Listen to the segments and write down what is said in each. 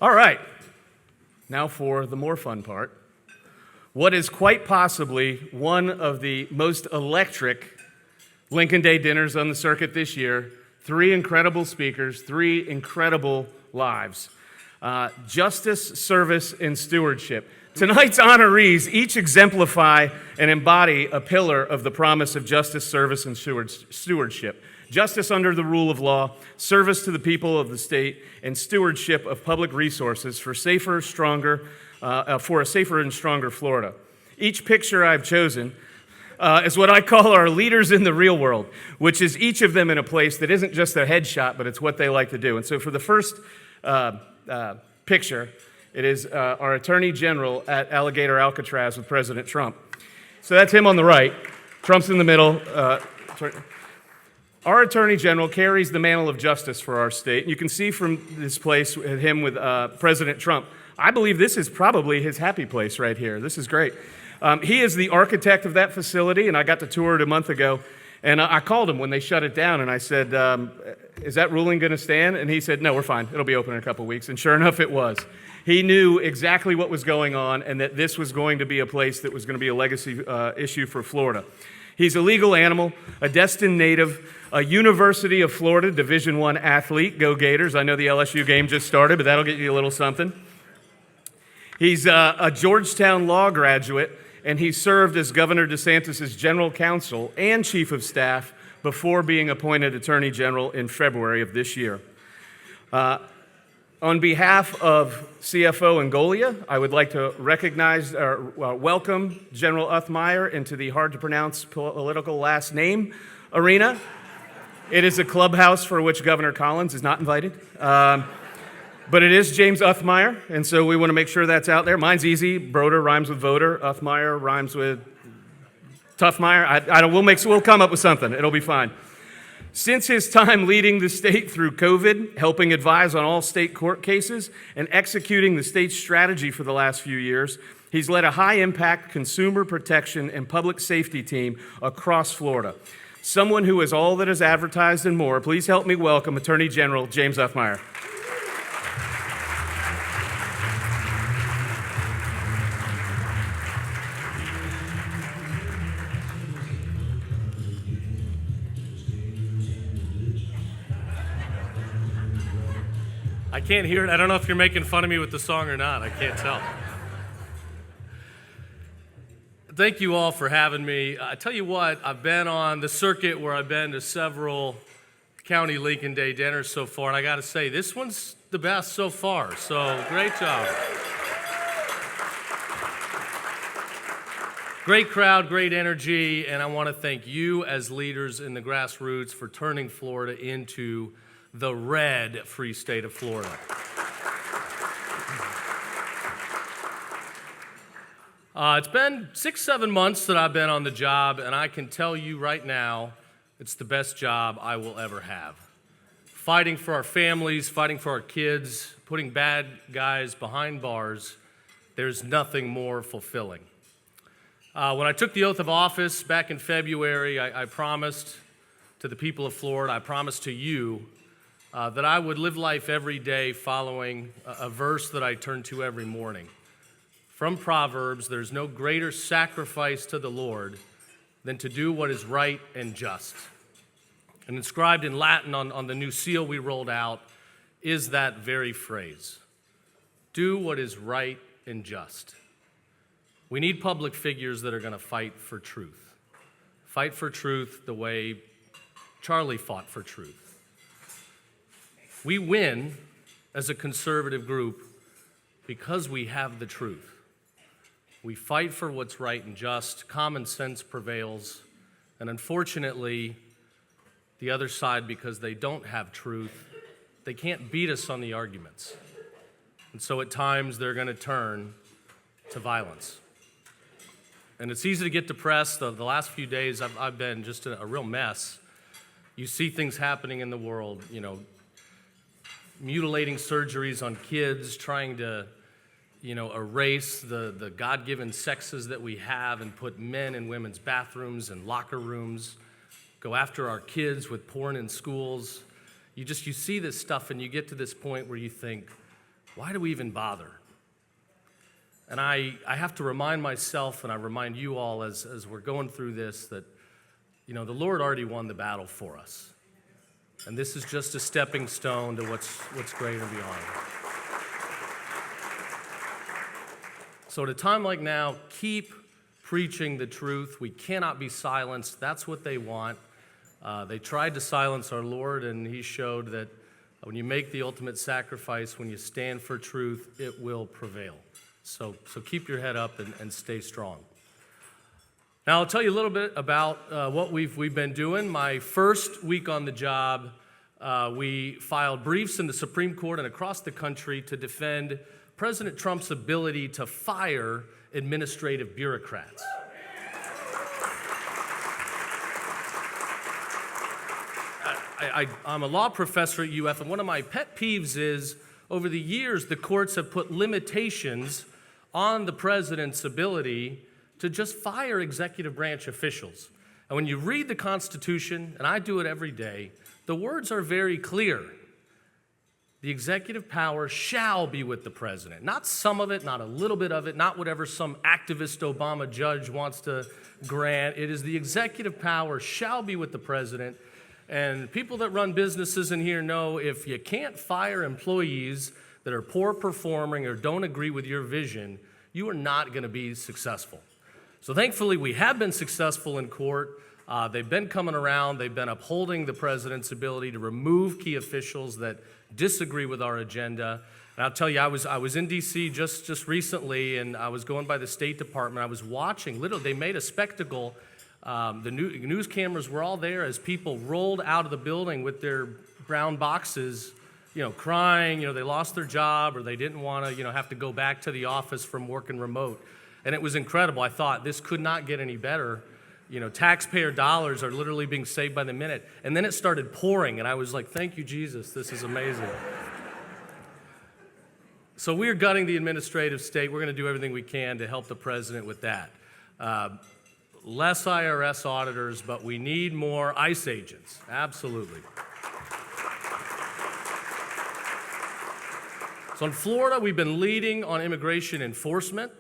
All right, now for the more fun part. What is quite possibly one of the most electric Lincoln Day dinners on the circuit this year. 3 incredible speakers, 3 incredible lives. Justice, service, and stewardship. Tonight's honorees each exemplify and embody a pillar of the promise of justice, service, and stewardship. Justice under the rule of law, service to the people of the state, and stewardship of public resources for a safer and stronger Florida. Each picture I've chosen is what I call our leaders in the real world, which is each of them in a place that isn't just a headshot, but it's what they like to do. And so for the first picture, it is our Attorney General at Alligator Alcatraz with President Trump. So that's him on the right. Trump's in the middle. Our Attorney General carries the mantle of justice for our state. You can see from this place him with President Trump. I believe this is probably his happy place right here. This is great. He is the architect of that facility, and I got to tour it a month ago. And I called him when they shut it down, and I said, is that ruling going to stand? And he said, no, we're fine. It'll be open in a couple weeks. And sure enough, it was. He knew exactly what was going on and that this was going to be a place that was going to be a legacy issue for Florida. He's a legal animal, a Destin native, a University of Florida Division I athlete. Go Gators. I know the LSU game just started, but that'll get you a little something. He's a Georgetown law graduate, and he served as Governor DeSantis' general counsel and chief of staff before being appointed Attorney General in February of this year. On behalf of CFO Angolia, I would like to recognize or welcome General Uthmeier into the hard-to-pronounce political last name arena. It is a clubhouse for which Governor Collins is not invited. But it is James Uthmeier, and so we want to make sure that's out there. Mine's easy. Broder rhymes with voter. Uthmeier rhymes with Toughmeier. We'll come up with something. It'll be fine. Since his time leading the state through COVID, helping advise on all state court cases, and executing the state's strategy for the last few years, he's led a high-impact consumer protection and public safety team across Florida. Someone who is all that is advertised and more. Please help me welcome Attorney General James Uthmeier. I can't hear it. I don't know if you're making fun of me with the song or not. I can't tell. Thank you all for having me. I tell you what, I've been on the circuit where I've been to several county Lincoln Day dinners so far, and I got to say, this one's the best so far, so great job. Great crowd, great energy, and I want to thank you as leaders in the grassroots for turning Florida into the red free state of Florida. It's been 6-7 months that I've been on the job, and I can tell you right now, it's the best job I will ever have. Fighting for our families, fighting for our kids, putting bad guys behind bars, there's nothing more fulfilling. When I took the oath of office back in February, I promised to the people of Florida, I promised to you, that I would live life every day following a verse that I turn to every morning. From Proverbs, there's no greater sacrifice to the Lord than to do what is right and just. And inscribed in Latin on the new seal we rolled out is that very phrase. Do what is right and just. We need public figures that are going to fight for truth. Fight for truth the way Charlie fought for truth. We win as a conservative group because we have the truth. We fight for what's right and just. Common sense prevails. And unfortunately, the other side, because they don't have truth, they can't beat us on the arguments. And so at times, they're going to turn to violence. And it's easy to get depressed. The last few days, I've been just a real mess. You see things happening in the world, mutilating surgeries on kids, trying to, erase the God-given sexes that we have and put men in women's bathrooms and locker rooms, go after our kids with porn in schools. You see this stuff and you get to this point where you think, Why do we even bother? And I have to remind myself, and I remind you all as we're going through this, that, the Lord already won the battle for us. And this is just a stepping stone to what's greater and beyond. So at a time like now, keep preaching the truth. We cannot be silenced. That's what they want. They tried to silence our Lord, and he showed that when you make the ultimate sacrifice, when you stand for truth, it will prevail. So keep your head up and stay strong. Now, I'll tell you a little bit about what we've been doing. My first week on the job, we filed briefs in the Supreme Court and across the country to defend President Trump's ability to fire administrative bureaucrats. I'm a law professor at UF, and one of my pet peeves is, over the years, the courts have put limitations on the president's ability to just fire executive branch officials. And when you read the Constitution, and I do it every day, the words are very clear. The executive power shall be with the president. Not some of it, not a little bit of it, not whatever some activist Obama judge wants to grant. It is the executive power shall be with the president. And people that run businesses in here know if you can't fire employees that are poor performing or don't agree with your vision, you are not going to be successful. So thankfully, we have been successful in court. They've been coming around. They've been upholding the president's ability to remove key officials that disagree with our agenda. And I'll tell you, I was in D.C. just recently, and I was going by the State Department. I was watching. Literally, they made a spectacle. The news cameras were all there as people rolled out of the building with their brown boxes, crying. They lost their job or they didn't want to, have to go back to the office from working remote. And it was incredible. I thought this could not get any better. Taxpayer dollars are literally being saved by the minute. And then it started pouring, and I was like, thank you, Jesus. This is amazing. So we're gutting the administrative state. We're going to do everything we can to help the president with that. Less IRS auditors, but we need more ICE agents. Absolutely. So in Florida, we've been leading on immigration enforcement.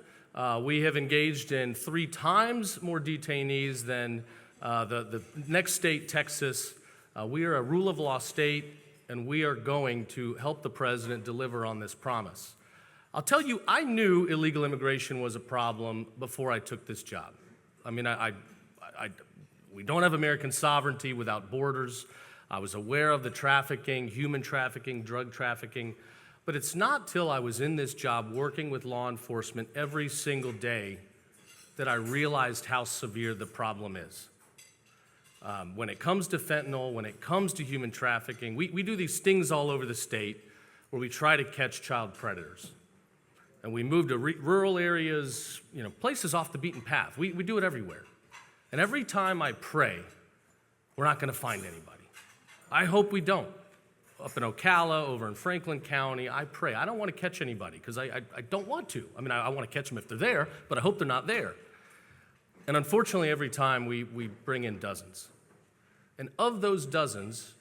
We have engaged in 3 times more detainees than the next state, Texas. We are a rule of law state, and we are going to help the president deliver on this promise. I'll tell you, I knew illegal immigration was a problem before I took this job. I mean, we don't have American sovereignty without borders. I was aware of the trafficking, human trafficking, drug trafficking. But it's not till I was in this job working with law enforcement every single day that I realized how severe the problem is. When it comes to fentanyl, when it comes to human trafficking, we do these stings all over the state where we try to catch child predators. And we move to rural areas, places off the beaten path. We do it everywhere. And every time I pray, we're not going to find anybody. I hope we don't. Up in Ocala, over in Franklin County, I pray. I don't want to catch anybody because I don't want to. I mean, I want to catch them if they're there, but I hope they're not there. And unfortunately, every time we bring in dozens. And of those dozens,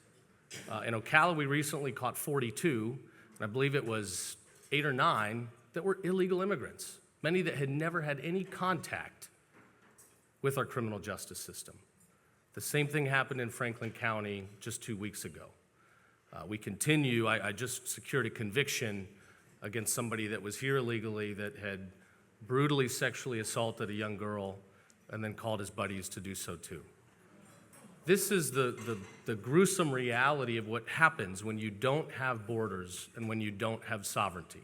in Ocala, we recently caught 42, and I believe it was 8 or 9 that were illegal immigrants, many that had never had any contact with our criminal justice system. The same thing happened in Franklin County just 2 weeks ago. We continue. I just secured a conviction against somebody that was here illegally that had brutally sexually assaulted a young girl and then called his buddies to do so too. This is the gruesome reality of what happens when you don't have borders and when you don't have sovereignty.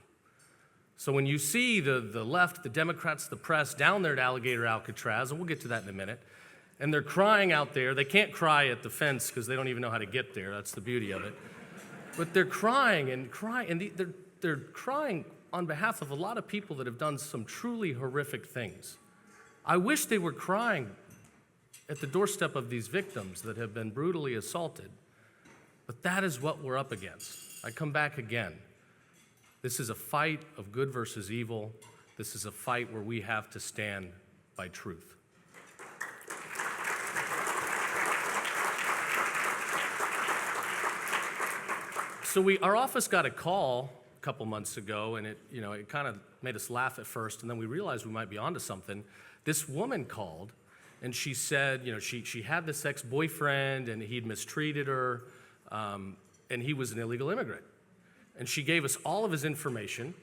So when you see the left, the Democrats, the press down there at Alligator Alcatraz, and we'll get to that in a minute, and they're crying out there. They can't cry at the fence because they don't even know how to get there. That's the beauty of it. But they're crying and crying, and they're crying on behalf of a lot of people that have done some truly horrific things. I wish they were crying at the doorstep of these victims that have been brutally assaulted. But that is what we're up against. I come back again. This is a fight of good versus evil. This is a fight where we have to stand by truth. So our office got a call couple months ago, and it kind of made us laugh at first, and then we realized we might be onto something. This woman called, and she said, she had this ex-boyfriend, and he'd mistreated her, and he was an illegal immigrant. And she gave us all of his information.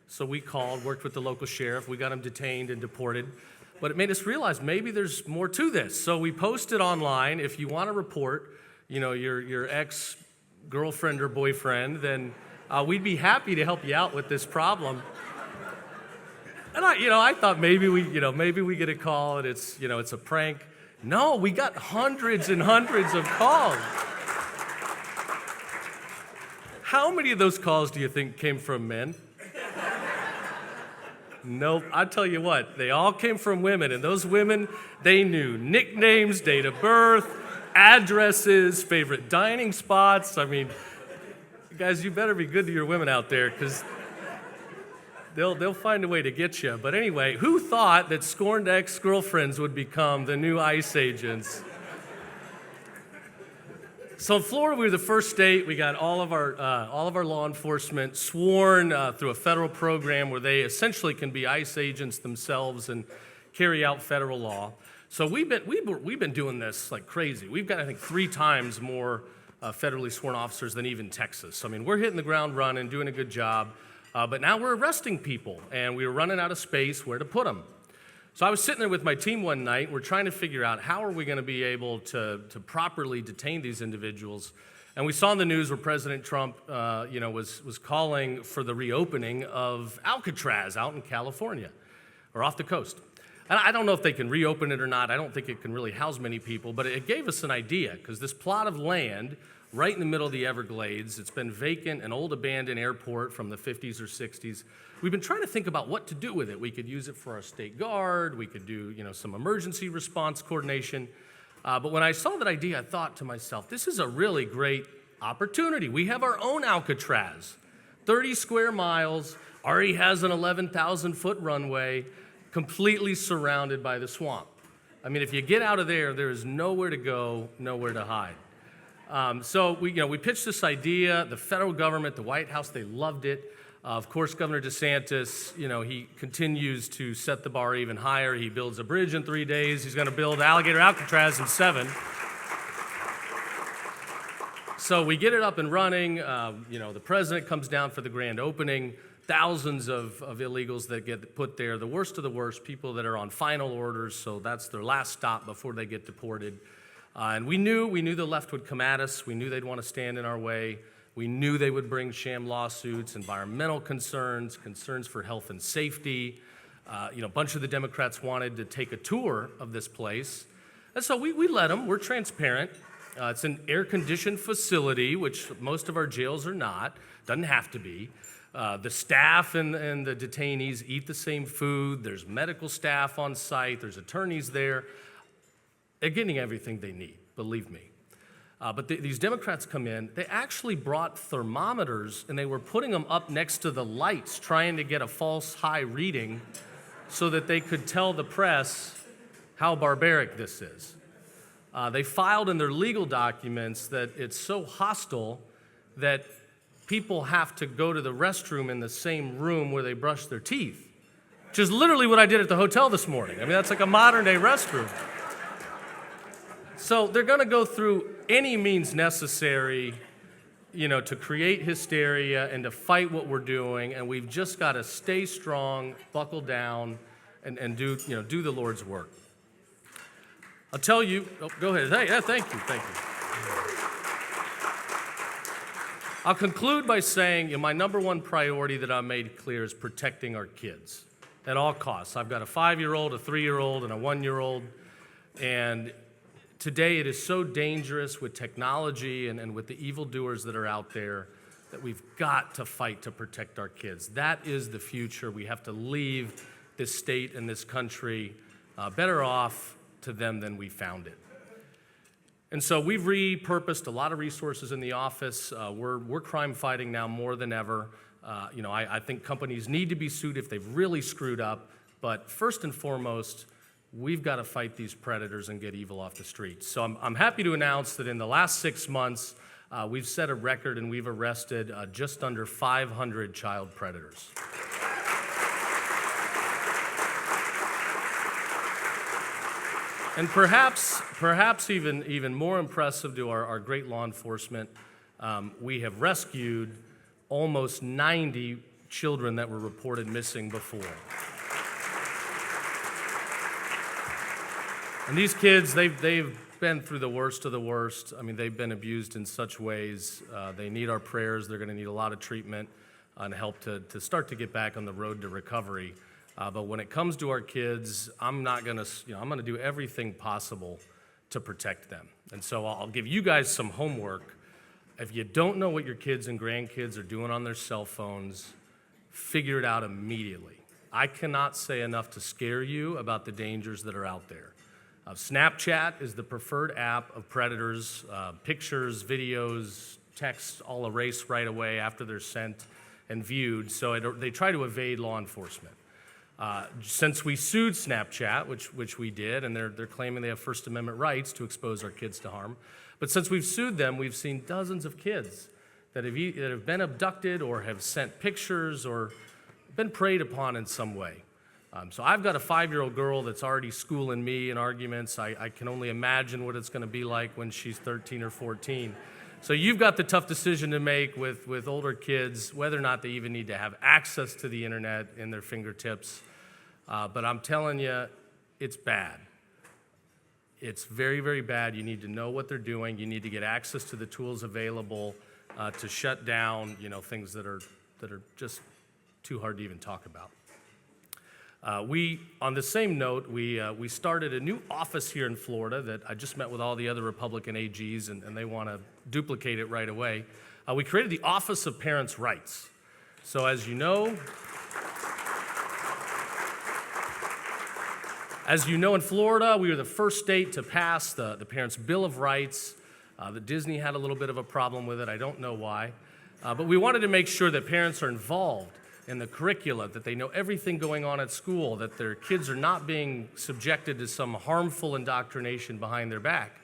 So we called, worked with the local sheriff, we got him detained and deported. But it made us realize maybe there's more to this. So we posted online, if you want to report, your ex-girlfriend or boyfriend, then we'd be happy to help you out with this problem. And I thought maybe we get a call and it's a prank. No, we got hundreds and hundreds of calls. How many of those calls do you think came from men? Nope, I tell you what, they all came from women, and those women, they knew nicknames, date of birth, addresses, favorite dining spots. I mean, guys, you better be good to your women out there, because they'll find a way to get you. But anyway, who thought that scorned ex-girlfriends would become the new ICE agents? So in Florida, we were the first state. We got all of our law enforcement sworn through a federal program where they essentially can be ICE agents themselves and carry out federal law. So we've been doing this like crazy. We've got, I think, 3 times more federally sworn officers than even Texas. So, I mean, we're hitting the ground running, doing a good job. But now we're arresting people, and we were running out of space where to put them. So I was sitting there with my team one night. We're trying to figure out how are we going to be able to properly detain these individuals. And we saw in the news where President Trump, was calling for the reopening of Alcatraz out in California, or off the coast. And I don't know if they can reopen it or not. I don't think it can really house many people, but it gave us an idea, because this plot of land right in the middle of the Everglades, it's been vacant, an old abandoned airport from the 50s or 60s. We've been trying to think about what to do with it. We could use it for our state guard. We could do, some emergency response coordination. But when I saw that idea, I thought to myself, this is a really great opportunity. We have our own Alcatraz, 30 square miles, already has an 11,000-foot runway, completely surrounded by the swamp. I mean, if you get out of there, there is nowhere to go, nowhere to hide. So we pitched this idea. The federal government, the White House, they loved it. Of course, Governor DeSantis, he continues to set the bar even higher. He builds a bridge in 3 days. He's going to build Alligator Alcatraz in 7. So we get it up and running. The president comes down for the grand opening. Thousands of illegals that get put there. The worst of the worst, people that are on final orders, so that's their last stop before they get deported. And we knew the left would come at us. We knew they'd want to stand in our way. We knew they would bring sham lawsuits, environmental concerns for health and safety. A bunch of the Democrats wanted to take a tour of this place. And so we let them. We're transparent. It's an air-conditioned facility, which most of our jails are not. Doesn't have to be. The staff and the detainees eat the same food. There's medical staff on site. There's attorneys there. They're getting everything they need, believe me. But these Democrats come in, they actually brought thermometers, and they were putting them up next to the lights, trying to get a false high reading so that they could tell the press how barbaric this is. They filed in their legal documents that it's so hostile that people have to go to the restroom in the same room where they brush their teeth, which is literally what I did at the hotel this morning. I mean, that's like a modern-day restroom. So they're going to go through any means necessary, to create hysteria and to fight what we're doing, and we've just got to stay strong, buckle down, and do the Lord's work. I'll tell you. Oh, go ahead. Hey, thank you. I'll conclude by saying, my number one priority that I made clear is protecting our kids at all costs. I've got a 5-year-old, a 3-year-old, and a 1-year-old, and today it is so dangerous with technology and with the evildoers that are out there that we've got to fight to protect our kids. That is the future. We have to leave this state and this country better off to them than we found it. And so we've repurposed a lot of resources in the office. We're crime fighting now more than ever. I think companies need to be sued if they've really screwed up. But first and foremost, we've got to fight these predators and get evil off the streets. So I'm happy to announce that in the last 6 months, we've set a record and we've arrested just under 500 child predators. And perhaps even more impressive to our great law enforcement, we have rescued almost 90 children that were reported missing before. And these kids, they've been through the worst of the worst. I mean, they've been abused in such ways. They need our prayers. They're going to need a lot of treatment and help to start to get back on the road to recovery. But when it comes to our kids, I'm going to do everything possible to protect them. And so I'll give you guys some homework. If you don't know what your kids and grandkids are doing on their cell phones, figure it out immediately. I cannot say enough to scare you about the dangers that are out there. Snapchat is the preferred app of predators. Pictures, videos, texts all erased right away after they're sent and viewed, so they try to evade law enforcement. Since we sued Snapchat, which we did, and they're claiming they have First Amendment rights to expose our kids to harm, but since we've sued them, we've seen dozens of kids that have been abducted or have sent pictures or been preyed upon in some way. So I've got a 5-year-old girl that's already schooling me in arguments. I can only imagine what it's going to be like when she's 13 or 14. So you've got the tough decision to make with older kids, whether or not they even need to have access to the internet in their fingertips. But I'm telling you, it's bad. It's very, very bad. You need to know what they're doing. You need to get access to the tools available to shut down, things that are just too hard to even talk about. On the same note, we started a new office here in Florida that I just met with all the other Republican AGs, and they want to duplicate it right away. We created the Office of Parents' Rights. So as you know, in Florida, we were the first state to pass the Parents' Bill of Rights. The Disney had a little bit of a problem with it. I don't know why. But we wanted to make sure that parents are involved in the curricula, that they know everything going on at school, that their kids are not being subjected to some harmful indoctrination behind their back.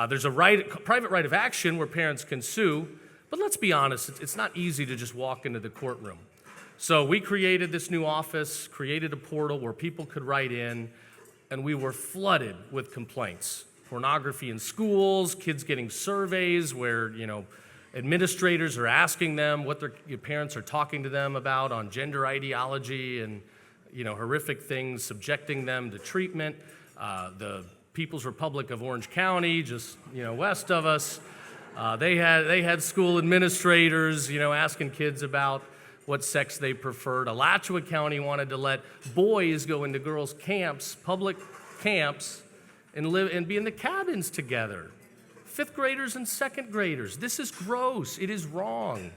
There's a private right of action where parents can sue, but let's be honest, it's not easy to just walk into the courtroom. So we created this new office, created a portal where people could write in, and we were flooded with complaints. Pornography in schools, kids getting surveys where, administrators are asking them what their parents are talking to them about on gender ideology and, horrific things, subjecting them to treatment. The People's Republic of Orange County, just, west of us, they had school administrators, asking kids about what sex they preferred. Alachua County wanted to let boys go into girls' camps, public camps, and live and be in the cabins together. 5th graders and 2nd graders. This is gross. It is wrong.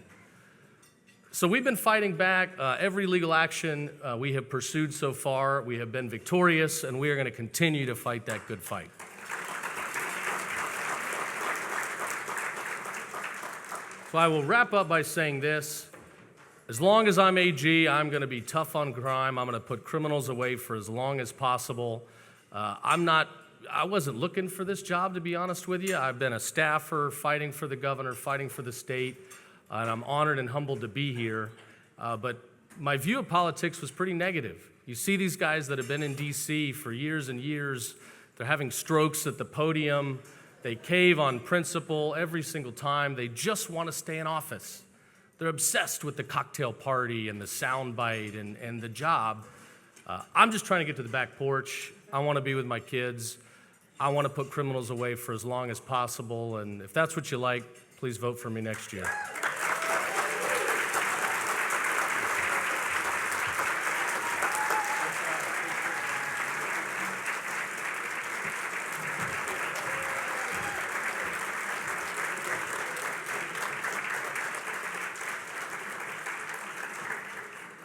So we've been fighting back every legal action we have pursued so far. We have been victorious, and we are going to continue to fight that good fight. So I will wrap up by saying this. As long as I'm AG, I'm going to be tough on crime. I'm going to put criminals away for as long as possible. I wasn't looking for this job, to be honest with you. I've been a staffer, fighting for the governor, fighting for the state, and I'm honored and humbled to be here. But my view of politics was pretty negative. You see these guys that have been in D.C. for years and years. They're having strokes at the podium. They cave on principle every single time. They just want to stay in office. They're obsessed with the cocktail party and the soundbite and the job. I'm just trying to get to the back porch. I want to be with my kids. I want to put criminals away for as long as possible, and if that's what you like, please vote for me next year.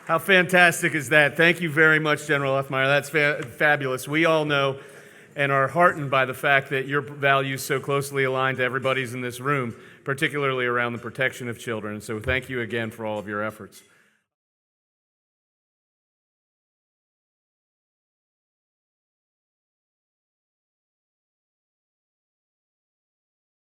How fantastic is that? Thank you very much, General Uthmeier. That's fabulous. We all know and are heartened by the fact that your values so closely align to everybody's in this room, particularly around the protection of children. So thank you again for all of your efforts.